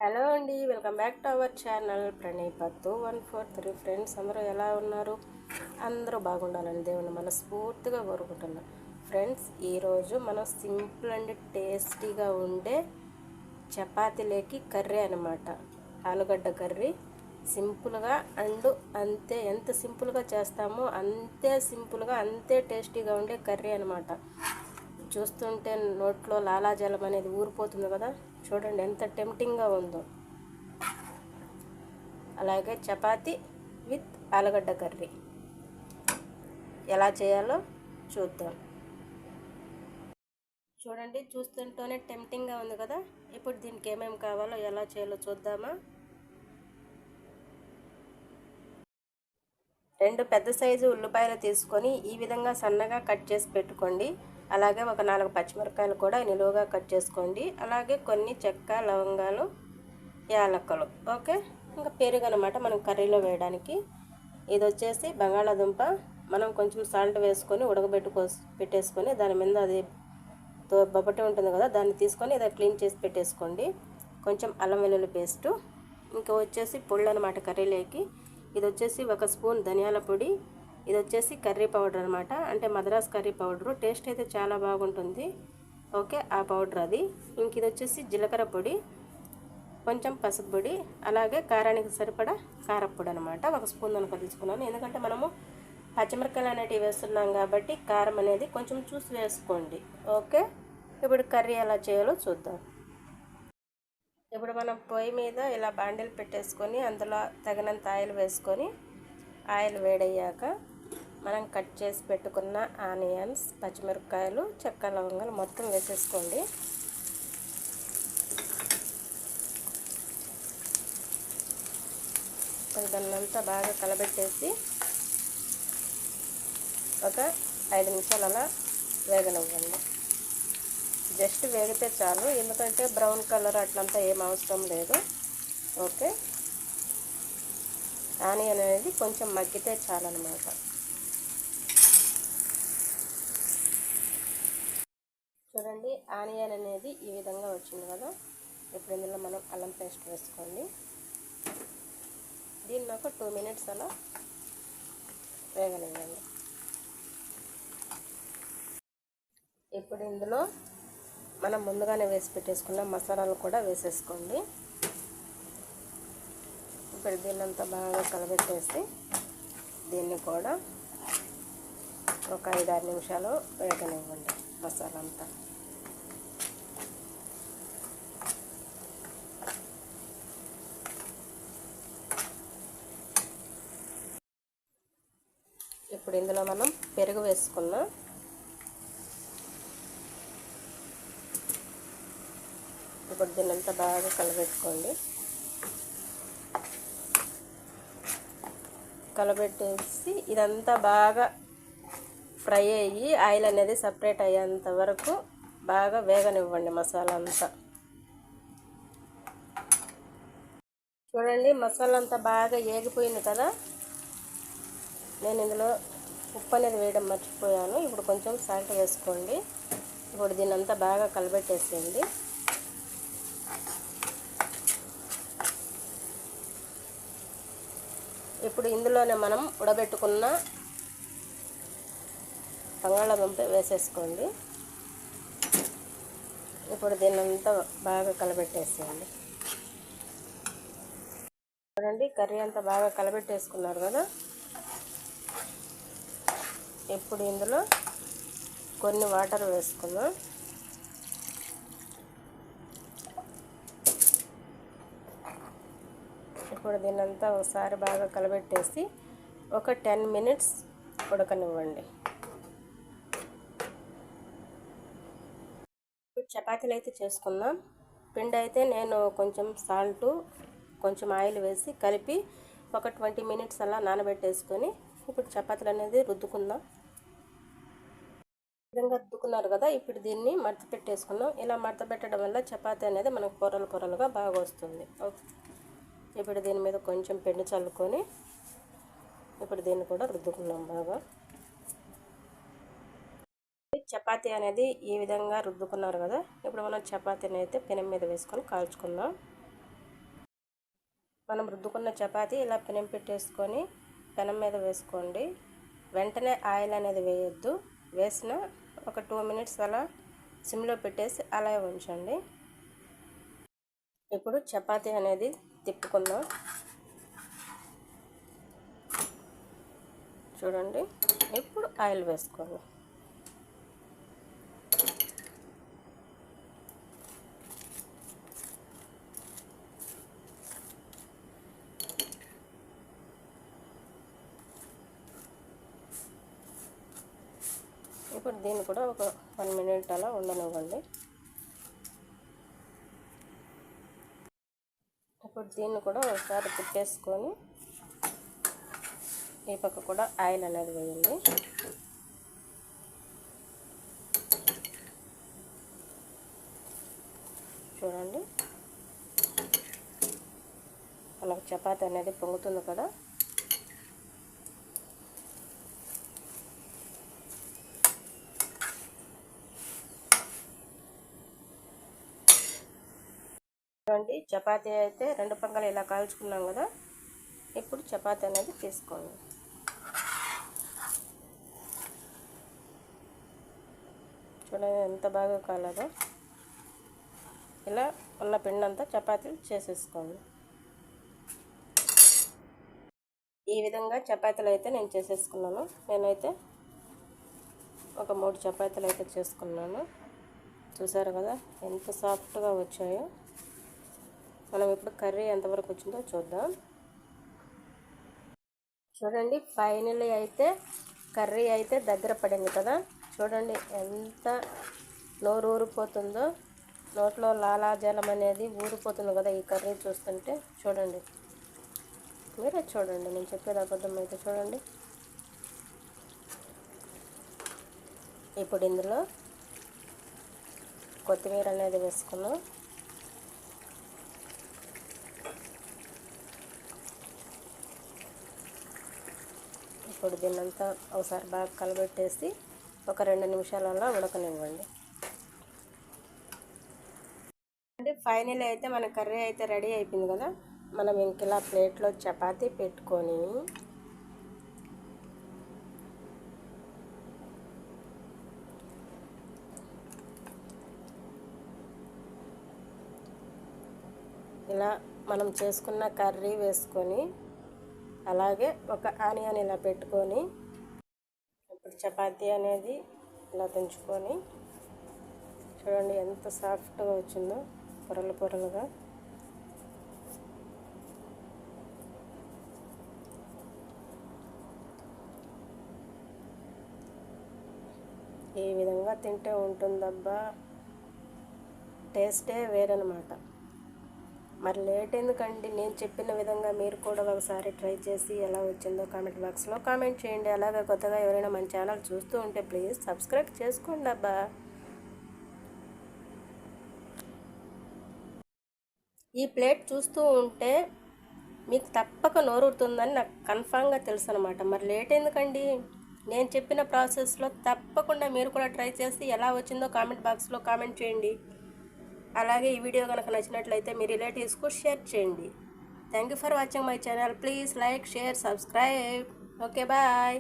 Hello అండి, welcome back to our channel Pranipat 143. Friends అందరూ ఎలా ఉన్నారు? అందరూ బాగుండాలని దేవుని మనస్ఫూర్తిగా కోరుకుంటున్నాను. ఫ్రెండ్స్, ఈరోజు మనం సింపుల్ అండ్ టేస్టీగా ఉండే చపాతీలోకి కర్రీ అనమాట. ఆలుగడ్డ కర్రీ సింపుల్గా అండ్ అంతే, ఎంత సింపుల్గా చేస్తామో అంతే సింపుల్గా అంతే టేస్టీగా ఉండే కర్రీ అనమాట. చూస్తుంటే నోట్లో లాలాజలం అనేది ఊరిపోతుంది కదా. చూడండి ఎంత టెంప్టింగ్గా ఉందో. అలాగే చపాతీ విత్ ఆలుగడ్డ కర్రీ ఎలా చేయాలో చూద్దాం. చూడండి, చూస్తుంటేనే టెంప్టింగ్గా ఉంది కదా. ఇప్పుడు దీనికి ఏమేమి కావాలో ఎలా చేయాలో చూద్దామా. 2 పెద్ద సైజు ఉల్లిపాయలు తీసుకొని ఈ విధంగా సన్నగా కట్ చేసి పెట్టుకోండి. అలాగే ఒక 4 పచ్చిమిరపకాయలు కూడా నిలువుగా కట్ చేసుకోండి. అలాగే కొన్ని చెక్క, లవంగాలు, యాలక్కలు. ఓకే, ఇంకా పెరుగు అనమాట మనం కర్రీలో వేయడానికి. ఇది వచ్చేసి బంగాళాదుంప. మనం కొంచెం సాల్ట్ వేసుకొని పెట్టేసుకొని దాని మీద అది బొబ్బటి ఉంటుంది కదా, దాన్ని తీసుకొని ఇలా క్లీన్ చేసి పెట్టేసుకోండి. కొంచెం అల్లం వెల్లుల్లి పేస్టు. ఇంకా వచ్చేసి పొళ్ళు అనమాట కర్రీలోకి. ఇది వచ్చేసి 1 స్పూన్ ధనియాల పొడి. ఇది వచ్చేసి కర్రీ పౌడర్ అనమాట, అంటే మద్రాస్ కర్రీ పౌడరు. టేస్ట్ అయితే చాలా బాగుంటుంది. ఓకే, ఆ పౌడర్ అది. ఇంక ఇది వచ్చేసి జీలకర్ర పొడి, కొంచెం పసుపు పొడి, అలాగే కారానికి సరిపడా కారపొడి అనమాట. 1 స్పూన్ అనుకో తీసుకున్నాను, ఎందుకంటే మనము పచ్చిమిరపకాయలు అనేటివి వేస్తున్నాం కాబట్టి కారం అనేది కొంచెం చూసి వేసుకోండి. ఓకే, ఇప్పుడు కర్రీ ఎలా చేయాలో చూద్దాం. ఇప్పుడు మనం పొయ్యి మీద ఇలా బాండిల్ పెట్టేసుకొని అందులో తగినంత ఆయిల్ వేసుకొని, ఆయిల్ వేడయ్యాక మనం కట్ చేసి పెట్టుకున్న ఆనియన్స్, పచ్చిమిరపకాయలు, చెక్క, లవంగాలు మొత్తం వేసేసుకోండి. దాన్నంతా బాగా కలబెట్టేసి ఒక 5 నిమిషాలు అలా వేగనివ్వండి. జస్ట్ వేగితే చాలు, ఎందుకంటే బ్రౌన్ కలర్ అట్లంతా ఏం అవసరం లేదు. ఓకే, ఆనియన్ అనేది కొంచెం మగ్గితే చాలన్నమాట. చూడండి, ఆనియన్ అనేది ఈ విధంగా వచ్చింది కదా. ఇప్పుడు ఇందులో మనం అల్లం పేస్ట్ వేసుకోండి. దీన్ని ఒక 2 మినిట్స్ అలా వేగనివ్వండి. ఇప్పుడు ఇందులో మనం ముందుగానే వేసి పెట్టేసుకున్న మసాలాలు కూడా వేసేసుకోండి. ఇప్పుడు దీన్నంతా బాగా కలబెట్టేసి దీన్ని కూడా ఒక 5-6 నిమిషాలు వేగనివ్వండి మసాలా అంతా. ఇప్పుడు ఇందులో మనం పెరుగు వేసుకున్నాం. ఇప్పుడు దీన్నంతా బాగా కలబెట్టుకోండి. కలబెట్టేసి ఇదంతా బాగా ఫ్రై అయ్యి ఆయిల్ అనేది సపరేట్ అయ్యేంత వరకు బాగా వేగనివ్వండి మసాలా అంతా. చూడండి, మసాలా అంతా బాగా ఏగిపోయింది కదా. నేను ఇందులో ఉప్పు అనేది వేయడం మర్చిపోయాను. ఇప్పుడు కొంచెం సాల్ట్ వేసుకోండి. ఇప్పుడు దీన్నంతా బాగా కలబెట్టేసేయండి. ఇప్పుడు ఇందులోనే మనం ఉడబెట్టుకున్న బంగాళాదుంప వేసేసుకోండి. ఇప్పుడు దీన్నంతా బాగా కలబెట్టేసేయండి. చూడండి, కర్రీ అంతా బాగా కలబెట్టేసుకున్నారు కదా. ఇప్పుడు ఇందులో కొన్ని వాటర్ వేసుకుందాం. ఇప్పుడు దీన్నంతా ఒకసారి బాగా కలబెట్టేసి ఒక 10 మినిట్స్ ఉడకనివ్వండి. చపాతీలు అయితే చేసుకుందాం. పిండి అయితే నేను కొంచెం సాల్టు, కొంచెం ఆయిల్ వేసి కలిపి ఒక 20 మినిట్స్ అలా నానబెట్టేసుకొని ఇప్పుడు చపాతీలు అనేది రుద్దుకుందాం. ఈ విధంగా రుద్దుకున్నారు కదా. ఇప్పుడు దీన్ని మడత పెట్టేసుకున్నాం. ఇలా మడత పెట్టడం వల్ల చపాతీ అనేది మనకు పొరలు పొరలుగా బాగా వస్తుంది. ఇప్పుడు దీని మీద కొంచెం పిండి చల్లుకొని ఇప్పుడు దీన్ని కూడా రుద్దుకున్నాం బాగా. చపాతీ అనేది ఈ విధంగా రుద్దుకున్నారు కదా. ఇప్పుడు మనం చపాతీని అయితే పెనం మీద వేసుకొని కాల్చుకుందాం. మనం రుద్దుకున్న చపాతీ ఇలా పెనం పెట్టేసుకొని పెనం మీద వేసుకోండి. వెంటనే ఆయిల్ అనేది వేయొద్దు. వేసిన ఒక 2 మినిట్స్ అలా సిమ్లో పెట్టేసి అలా ఉంచండి. ఇప్పుడు చపాతీ అనేది తిప్పుకుందాం. చూడండి, ఇప్పుడు ఆయిల్ వేసుకోండి. ఇప్పుడు దీన్ని కూడా ఒక 1 మినిట్ అలా ఉండనివ్వండి. ఇప్పుడు దీన్ని కూడా ఒకసారి తిప్పేసుకొని ఈ పక్క కూడా ఆయిల్ అనేది వేయండి. చూడండి, మనకు చపాతీ అనేది పొంగుతుంది కదా. చూడండి, చపాతీ అయితే 2 పక్కల ఇలా కాల్చుకున్నాం కదా. ఇప్పుడు చపాతీ అనేది తీసుకోండి. చూడండి ఎంత బాగా కాలేదో. ఇలా ఉన్న పిండి అంతా చపాతీలు చేసేసుకోండి. ఈ విధంగా చపాతీలు అయితే నేను చేసేసుకున్నాను. నేనైతే ఒక 3 చపాతీలు అయితే చేసుకున్నాను. చూసారు కదా ఎంత సాఫ్ట్గా వచ్చాయో. మనం ఇప్పుడు కర్రీ ఎంతవరకు వచ్చిందో చూద్దాం. చూడండి, ఫైనల్లీ అయితే కర్రీ అయితే దగ్గర పడింది కదా. చూడండి ఎంత నోరు ఊరిపోతుందో, నోట్లో లాలాజలం అనేది ఊరిపోతుంది కదా ఈ కర్రీ చూస్తుంటే. చూడండి, మీరే చూడండి, నేను చెప్పేది అబద్ధం అయితే చూడండి. ఇప్పుడు ఇందులో కొత్తిమీర అనేది వేసుకున్నాం. ఇప్పుడు దీన్నంతా ఒకసారి బాగా కలబెట్టేసి ఒక 2 నిమిషాలు అలా ఉడకనివ్వండి. అంటే ఫైనల్ అయితే మన కర్రీ అయితే రెడీ అయిపోయింది కదా. మనం ఇంక ఇలా ప్లేట్లో చపాతీ పెట్టుకొని ఇలా మనం చేసుకున్న కర్రీ వేసుకొని అలాగే ఒక ఆనియన్ ఇలా పెట్టుకొని ఇప్పుడు చపాతీ అనేది ఇలా తుంచుకొని చూడండి ఎంత సాఫ్ట్గా వచ్చిందో, పొరలు పొరలుగా. ఈ విధంగా తింటే ఉంటుందబ్బా, టేస్టే వేరనమాట. మరి లేట్ ఎందుకండి, నేను చెప్పిన విధంగా మీరు కూడా ఒకసారి ట్రై చేసి ఎలా వచ్చిందో కామెంట్ బాక్స్లో కామెంట్ చేయండి. అలాగే కొత్తగా ఎవరైనా మన ఛానల్ చూస్తూ ఉంటే ప్లీజ్ సబ్స్క్రైబ్ చేసుకోండి అబ్బా. ఈ ప్లేట్ చూస్తూ ఉంటే మీకు తప్పక నోరుతుందని నాకు కన్ఫామ్గా తెలుసు అనమాట. మరి లేట్ ఎందుకండి, నేను చెప్పిన ప్రాసెస్లో తప్పకుండా మీరు కూడా ట్రై చేసి ఎలా వచ్చిందో కామెంట్ బాక్స్లో కామెంట్ చేయండి. అలాగే ఈ వీడియో కనుక నచ్చినట్లయితే మీ రిలేటివ్స్కు షేర్ చేయండి. Thank you for watching my channel. Please like, share, subscribe. Okay, bye.